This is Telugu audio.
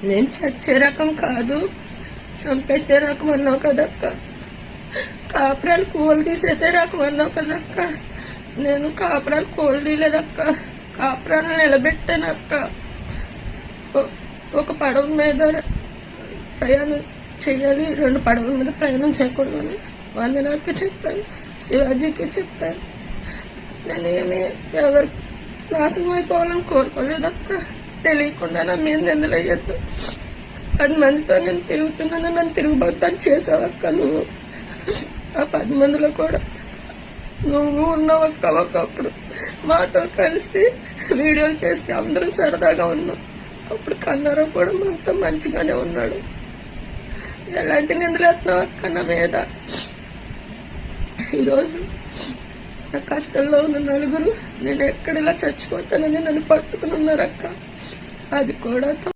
నేను చచ్చే రకం కాదు, చంపేసే రకం అన్నావు కదక్క. కాపురాలు కూలు తీసేసే రకం అన్నావు కదక్క. నేను కాపురాలు కూలు తీయలేదక్క, కాపురాలు నిలబెట్టానక్క. ఒక పడవ మీద ప్రయాణం చెయ్యాలి, 2 పడవల మీద ప్రయాణం చేయకూడదని వందనాకి చెప్పాను, శివాజీకి చెప్పాను. నేనేమి ఎవరు నాశనం అయిపోవాలని కోరుకోలేదక్క. తెలియకుండా నా మీద నిందలయ్యొద్దు. 10 మందితో నేను తిరుగుతున్నాను, నన్ను తిరుగుబోతాను చేసావక్క నువ్వు. ఆ 10 మందిలో కూడా నువ్వు ఉన్నావక్క. ఒకప్పుడు మాతో కలిసి వీడియోలు చేస్తే అందరూ సరదాగా ఉన్నాం. అప్పుడు కన్నారో కూడా మనతో మంచిగానే ఉన్నాడు. ఎలాంటి నిందలు వేస్తున్నావు అక్క నా మీద? ఈరోజు నా కష్టంలో ఉన్న నలుగురు నేను ఎక్కడిలా చచ్చిపోతానని నన్ను పట్టుకుని ఉన్నారక్క. అది కూడా